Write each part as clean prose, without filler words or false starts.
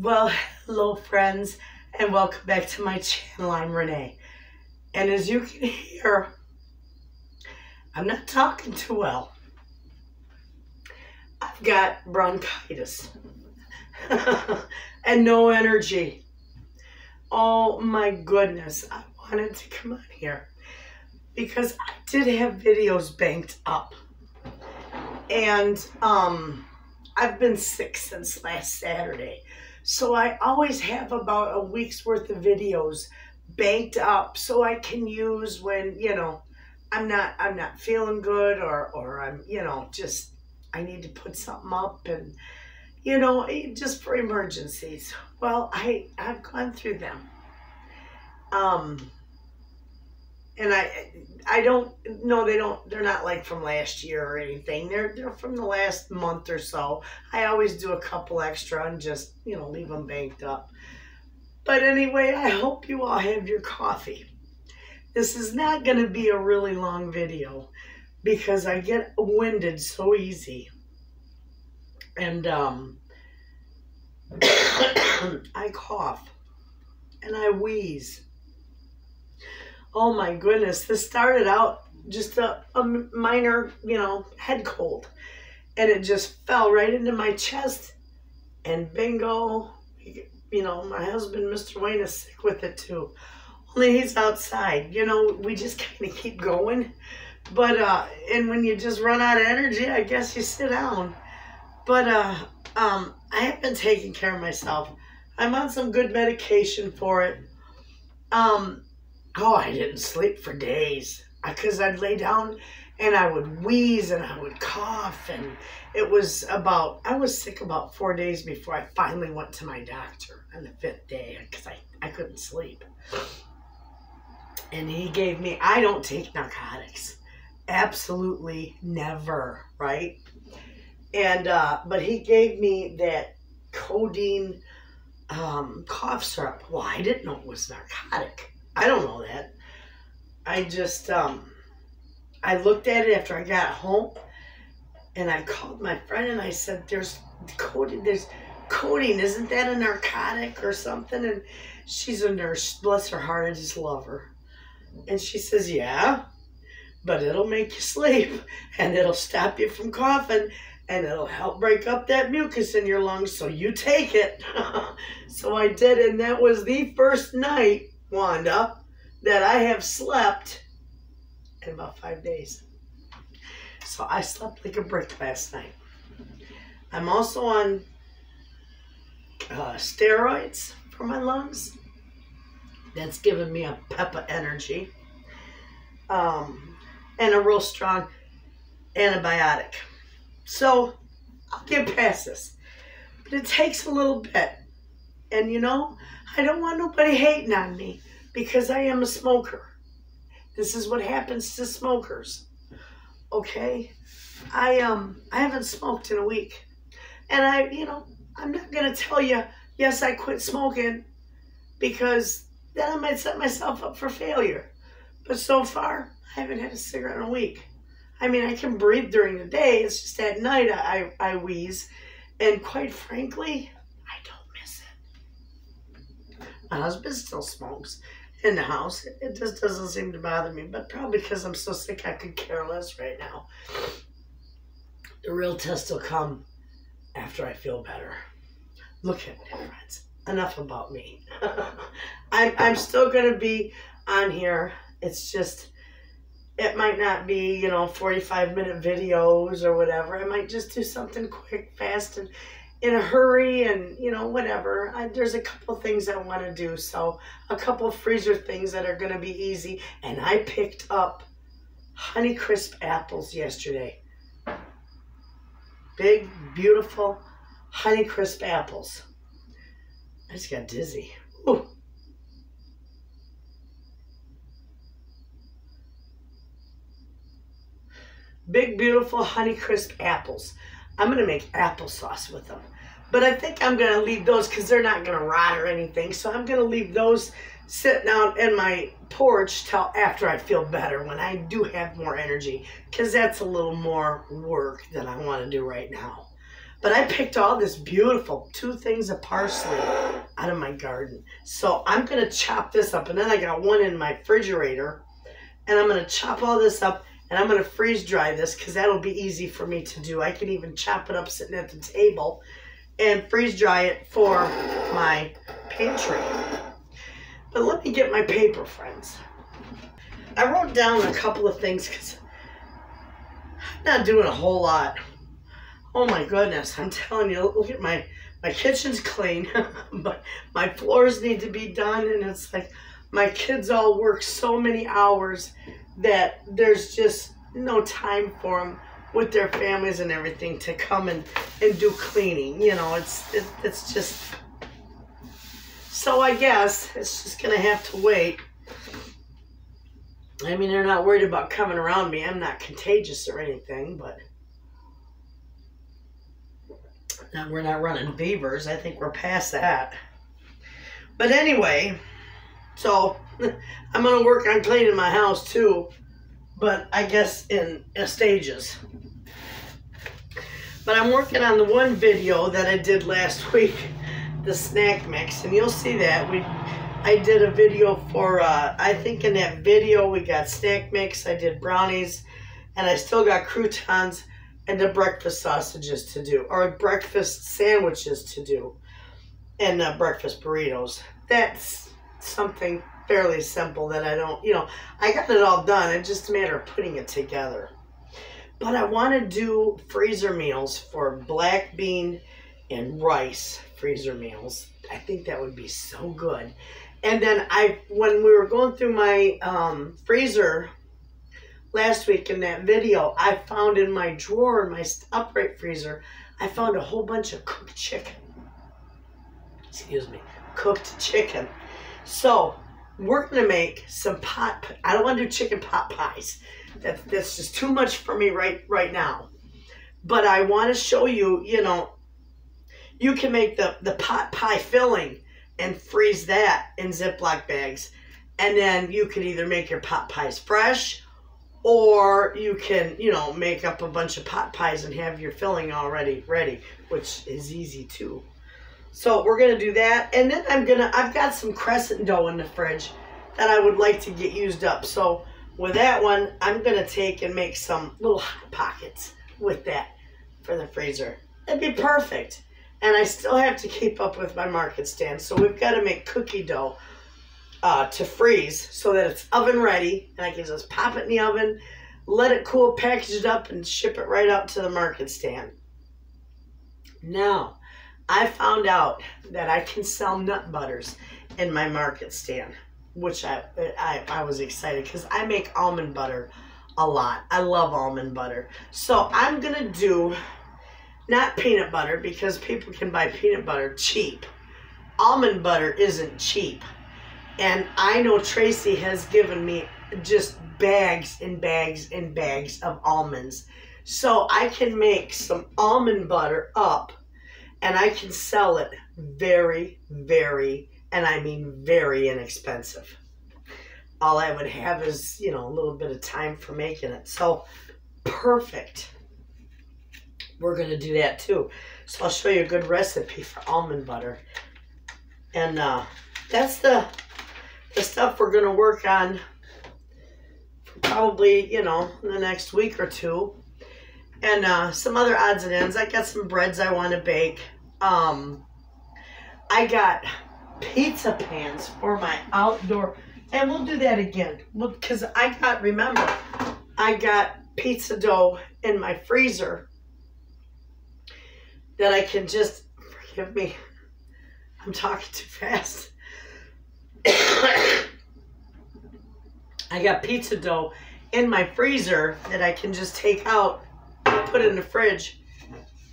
Well, hello friends, and welcome back to my channel. I'm Renee. And as you can hear, I'm not talking too well. I've got bronchitis and no energy. Oh my goodness, I wanted to come on here because I did have videos banked up. And I've been sick since last Saturday. So I always have about a week's worth of videos banked up so I can use when, I'm not feeling good or I'm, just I need to put something up and, just for emergencies. Well, I've gone through them. And I don't, no, they're not like from last year or anything. They're from the last month or so. I always do a couple extra and just, leave them banked up. But anyway, I hope you all have your coffee. This is not going to be a really long video because I get winded so easy. And I cough and I wheeze. Oh my goodness, this started out just a minor, head cold. And it just fell right into my chest. And bingo, my husband, Mr. Wayne, is sick with it too. Only he's outside. We just kind of keep going. But, and when you just run out of energy, I guess you sit down. But I have been taking care of myself. I'm on some good medication for it. Oh, I didn't sleep for days because I'd lay down and I would wheeze and I would cough. And I was sick about 4 days before I finally went to my doctor on the 5th day because I couldn't sleep. And he gave me, I don't take narcotics. Absolutely never, right? And, but he gave me that codeine cough syrup. Well, I didn't know it was narcotic. I don't know that. I just, I looked at it after I got home and I called my friend and I said, there's codeine, isn't that a narcotic or something? And she's a nurse, bless her heart, I just love her. And she says, yeah, but it'll make you sleep and it'll stop you from coughing and it'll help break up that mucus in your lungs, so you take it. So I did, and that was the first night, Wanda, that I have slept in about 5 days. So I slept like a brick last night. I'm also on steroids for my lungs. That's giving me a pep of energy. And a real strong antibiotic. So I'll get past this. But it takes a little bit. And I don't want nobody hating on me because I am a smoker. This is what happens to smokers. Okay? I haven't smoked in a week. And I'm not going to tell you, yes, I quit smoking because then I might set myself up for failure. But so far, I haven't had a cigarette in a week. I mean, I can breathe during the day. It's just at night I wheeze. And quite frankly, I don't miss it. My husband still smokes in the house. It just doesn't seem to bother me. But probably because I'm so sick I could care less right now. The real test will come after I feel better. Look at me, friends. Enough about me. I'm still going to be on here. It's just, it might not be, 45-minute videos or whatever. I might just do something quick, fast, and in a hurry and, whatever. There's a couple things I want to do. So a couple freezer things that are going to be easy. And I picked up Honeycrisp apples yesterday. Big, beautiful Honeycrisp apples. I just got dizzy. Ooh. Big, beautiful Honeycrisp apples. I'm going to make applesauce with them. But I think I'm going to leave those because they're not going to rot or anything. So I'm going to leave those sitting out in my porch till after I feel better, when I do have more energy. Because that's a little more work than I want to do right now. But I picked all this beautiful 2 things of parsley out of my garden. So I'm going to chop this up. And then I got one in my refrigerator. And I'm going to chop all this up. And I'm going to freeze dry this because that'll be easy for me to do. I can even chop it up sitting at the table and freeze dry it for my pantry. But let me get my paper, friends. I wrote down a couple of things because I'm not doing a whole lot. Oh my goodness, I'm telling you, look at my kitchen's clean, but my floors need to be done, and it's like my kids all work so many hours that there's just no time for them with their families and everything to come and do cleaning. You know, it's just, so I guess it's just going to have to wait. I mean, they're not worried about coming around me. I'm not contagious or anything, but we're not running fevers. I think we're past that. But anyway, so I'm going to work on cleaning my house too, but I guess in stages. But I'm working on the one video that I did last week, the snack mix, and you'll see that. I did a video for, I think in that video we got snack mix, I did brownies, and I still got croutons and the breakfast sausages to do, or breakfast sandwiches to do, and breakfast burritos. That's something fairly simple that I don't, you know, I got it all done. It's just a matter of putting it together. But I want to do freezer meals for black bean and rice freezer meals. I think that would be so good. And then when we were going through my freezer last week in that video, I found in my drawer, in my upright freezer, I found a whole bunch of cooked chicken. Excuse me, cooked chicken. So we're going to make some I don't want to do chicken pot pies. That's just too much for me right now. But I want to show you, you know, you can make the pot pie filling and freeze that in Ziploc bags. And then you can either make your pot pies fresh, or you can, you know, make up a bunch of pot pies and have your filling already ready, which is easy too. So we're going to do that. And then I've got some crescent dough in the fridge that I would like to get used up. So with that one, I'm going to take and make some little hot pockets with that for the freezer. That'd be perfect. And I still have to keep up with my market stand. So we've got to make cookie dough to freeze so that it's oven ready. And I can just pop it in the oven, let it cool, package it up, and ship it right out to the market stand. Now, I found out that I can sell nut butters in my market stand, which I was excited because I make almond butter a lot. I love almond butter. So I'm going to do not peanut butter, because people can buy peanut butter cheap. Almond butter isn't cheap. And I know Tracy has given me just bags and bags and bags of almonds. So I can make some almond butter up, and I can sell it very, very, and I mean very inexpensive. All I would have is, you know, a little bit of time for making it. So perfect. We're going to do that too. So I'll show you a good recipe for almond butter. And that's the stuff we're going to work on probably, you know, in the next week or two. And some other odds and ends. I got some breads I want to bake. I got pizza pans for my outdoor, and we'll do that again. Because remember, I got pizza dough in my freezer that I can just, forgive me, I'm talking too fast. I got pizza dough in my freezer that I can just take out, put in the fridge,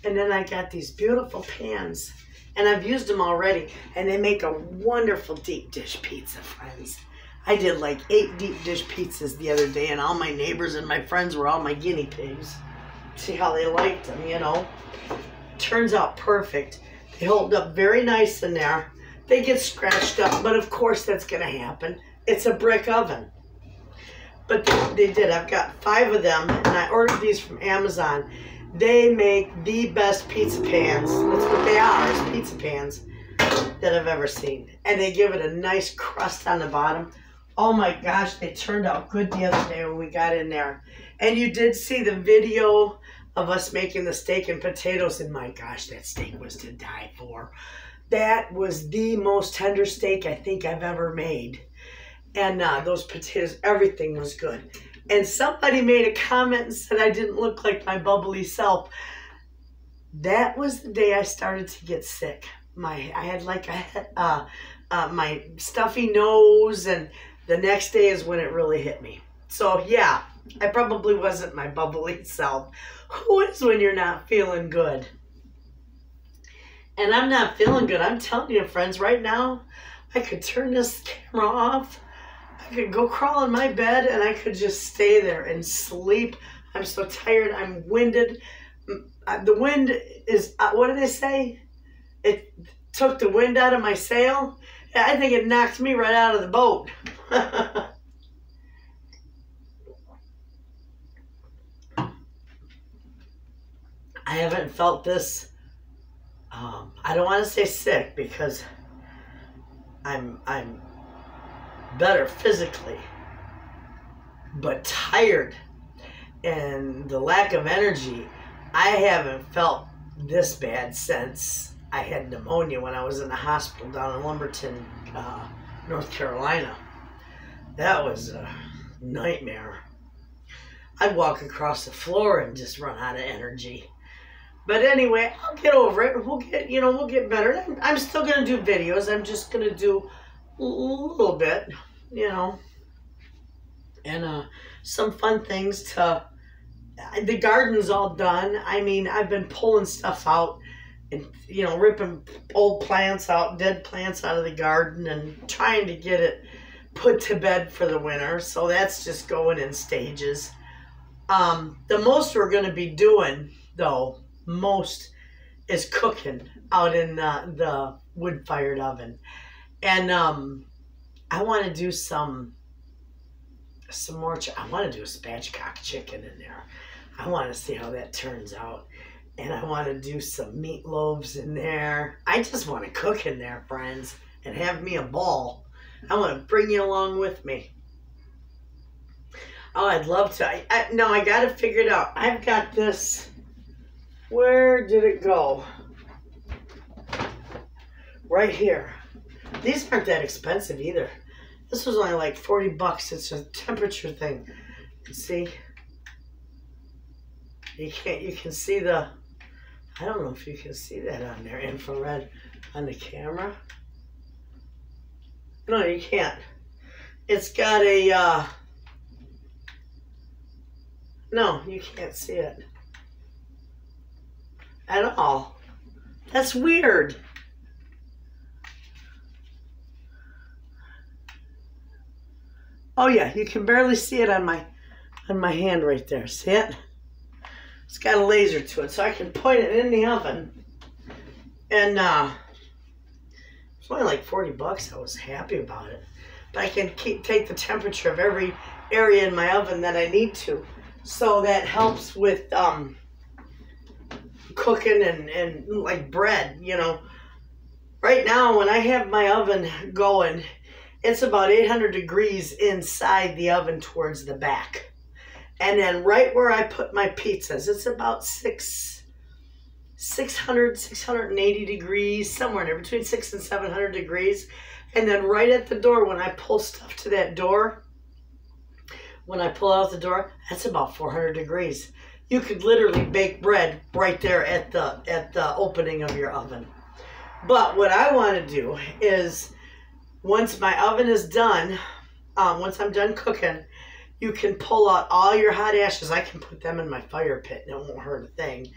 and then I got these beautiful pans, and I've used them already, and they make a wonderful deep dish pizza, friends. I did like 8 deep dish pizzas the other day, and all my neighbors and my friends were all my guinea pigs. See how they liked them, you know. Turns out perfect. They hold up very nice in there. They get scratched up, but of course that's going to happen. It's a brick oven. But they did. I've got 5 of them, and I ordered these from Amazon. They make the best pizza pans. That's what they are, is pizza pans that I've ever seen. And they give it a nice crust on the bottom. Oh my gosh, they turned out good the other day when we got in there. And you did see the video of us making the steak and potatoes. And my gosh, that steak was to die for. That was the most tender steak I think I've ever made. And those potatoes, everything was good. And somebody made a comment and said I didn't look like my bubbly self. That was the day I started to get sick. I had like my stuffy nose, and the next day is when it really hit me. So yeah, I probably wasn't my bubbly self. Who is when you're not feeling good? And I'm not feeling good. I'm telling you, friends, right now, I could turn this camera off. I could go crawl in my bed and I could just stay there and sleep. I'm so tired. I'm winded. The wind is, what do they say? It took the wind out of my sail. I think it knocked me right out of the boat. I haven't felt this. I don't want to say sick because I'm better physically, but tired and the lack of energy. I haven't felt this bad since I had pneumonia when I was in the hospital down in Lumberton, North Carolina. That was a nightmare. I'd walk across the floor and just run out of energy. But anyway, I'll get over it. We'll get better. I'm still going to do videos. I'm just going to do a little bit, and some fun things to, the garden's all done. I mean, I've been pulling stuff out and, ripping old plants out, dead plants out of the garden and trying to get it put to bed for the winter. So that's just going in stages. The most we're going to be doing, though, is cooking out in the wood-fired oven. And I want to do some more. I want to do a spatchcock chicken in there. I want to see how that turns out. And I want to do some meatloaves in there. I just want to cook in there, friends, and have me a ball. I want to bring you along with me. Oh, I'd love to. No, I got to figure it out. I've got this. Where did it go? Right here. These aren't that expensive either. This was only like 40 bucks. It's a temperature thing. See? You can see the, I don't know if you can see that on there, infrared on the camera. No, you can't. It's got a, no, you can't see it at all. That's weird. Oh yeah, you can barely see it on my hand right there. See it? It's got a laser to it, so I can point it in the oven. And it's only like 40 bucks. I was happy about it. But I can take the temperature of every area in my oven that I need to. So that helps with cooking and like bread, Right now, when I have my oven going, it's about 800 degrees inside the oven towards the back. And then right where I put my pizzas, it's about 680 degrees, somewhere in there, between 600 and 700 degrees. And then right at the door, when I pull stuff to that door, when I pull out the door, that's about 400 degrees. You could literally bake bread right there at the opening of your oven. But what I want to do is, once my oven is done, once I'm done cooking, you can pull out all your hot ashes. I can put them in my fire pit and it won't hurt a thing.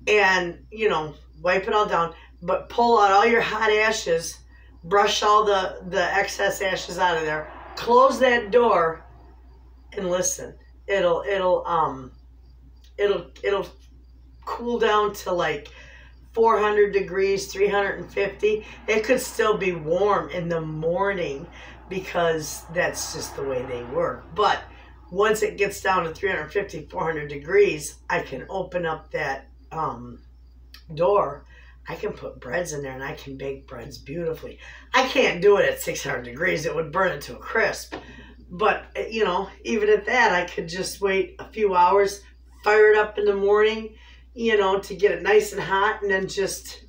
And, wipe it all down. But pull out all your hot ashes, brush all the excess ashes out of there, close that door, and listen. It'll cool down to like 400 degrees, 350. It could still be warm in the morning because that's just the way they work. But once it gets down to 350, 400 degrees, I can open up that door. I can put breads in there and I can bake breads beautifully. I can't do it at 600 degrees. It would burn it to a crisp. But, you know, even at that, I could just wait a few hours, fire it up in the morning, you know, to get it nice and hot, and then just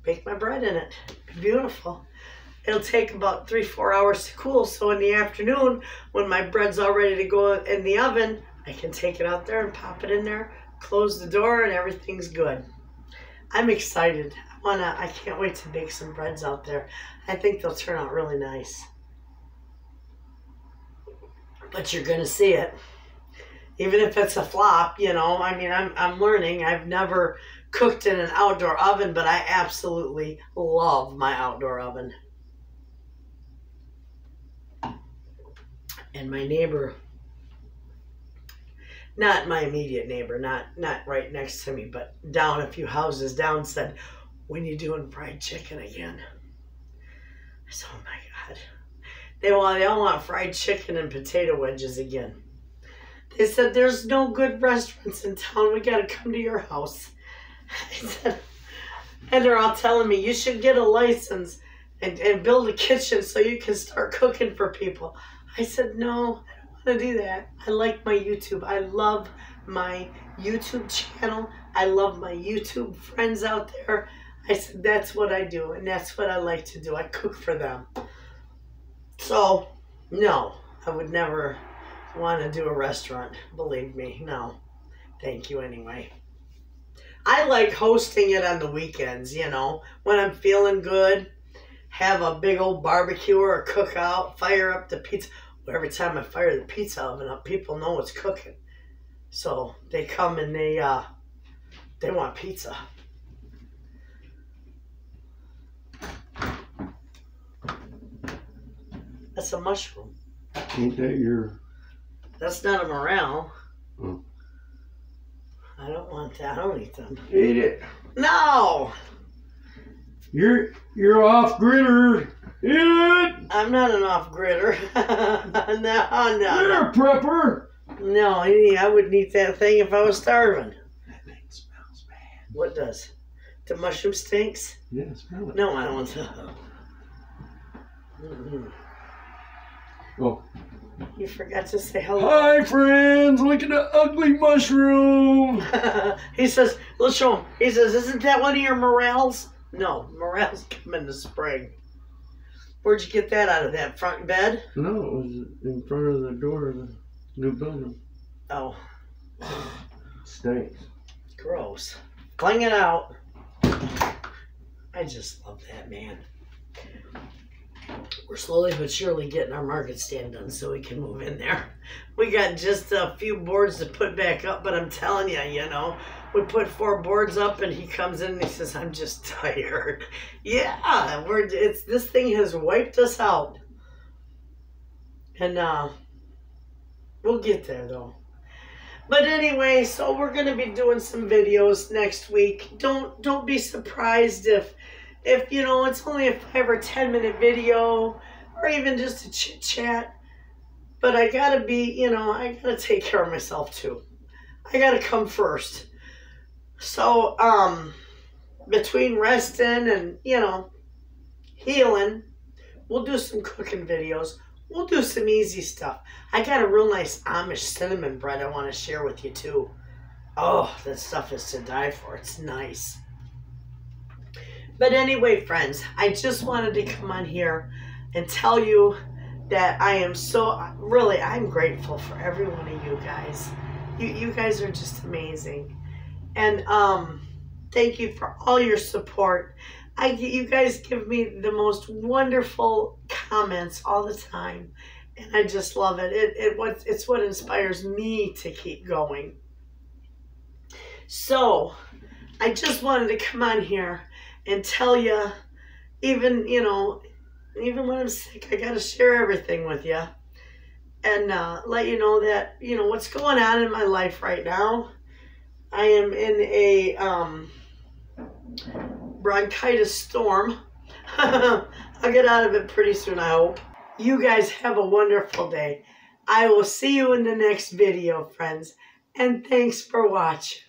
bake my bread in it. Beautiful. It'll take about 3-4 hours to cool. So in the afternoon, when my bread's all ready to go in the oven, I can take it out there and pop it in there, close the door, and everything's good. I'm excited. I can't wait to bake some breads out there. I think they'll turn out really nice. But you're going to see it. Even if it's a flop, you know, I mean, I'm learning. I've never cooked in an outdoor oven, but I absolutely love my outdoor oven. And my neighbor, not my immediate neighbor, not right next to me, but down a few houses down, said, "When you doing fried chicken again?" I said, "Oh my God." They all want fried chicken and potato wedges again. They said, "There's no good restaurants in town. We got to come to your house." I said, and they're all telling me, "You should get a license and build a kitchen so you can start cooking for people." I said, "No, I don't want to do that. I like my YouTube. I love my YouTube channel. I love my YouTube friends out there." I said, "That's what I do, and that's what I like to do. I cook for them." So, no, I would never want to do a restaurant. Believe me, no. Thank you anyway. I like hosting it on the weekends, you know, when I'm feeling good, have a big old barbecue or a cookout, fire up the pizza. Every time I fire the pizza oven up, people know it's cooking. So they come and they want pizza. That's a mushroom. Ain't that your... That's not a morel. Oh. I don't want that. I don't eat them. Eat it. No! You're off-gridder. Eat it! I'm not an off-gridder. No. You're a prepper. No, I wouldn't eat that thing if I was starving. That thing smells bad. What does? The mushroom stinks? Yeah, smell it. No, I don't want to. Mm-hmm. Oh. You forgot to say hello. Hi, friends. Look at the ugly mushroom. He says, let's show him. He says, "Isn't that one of your morels?" No, morels come in the spring. Where'd you get that out of that front bed? No, it was in front of the door of the new building. Oh. Stinks. Gross. Clean it out. I just love that, man. We're slowly but surely getting our market stand done so we can move in there. We got just a few boards to put back up, but I'm telling you, you know, we put 4 boards up and he comes in and he says, "I'm just tired." Yeah, this thing has wiped us out. And we'll get there though. But anyway, so we're gonna be doing some videos next week. Don't be surprised if you know, it's only a 5 or 10 minute video or even just a chit chat. But I gotta be, you know, I gotta take care of myself too. I gotta come first. So, between resting and, you know, healing, we'll do some cooking videos. We'll do some easy stuff. I got a real nice Amish cinnamon bread I want to share with you too. Oh, that stuff is to die for. It's nice. But anyway, friends, I just wanted to come on here and tell you that I am I'm grateful for every one of you guys. You guys are just amazing. And thank you for all your support. You guys give me the most wonderful comments all the time. And I just love it. It's what inspires me to keep going. So, I just wanted to come on here and tell you, even when I'm sick, I got to share everything with you. And let you know that, you know, what's going on in my life right now. I am in a bronchitis storm. I'll get out of it pretty soon, I hope. You guys have a wonderful day. I will see you in the next video, friends. And thanks for watching.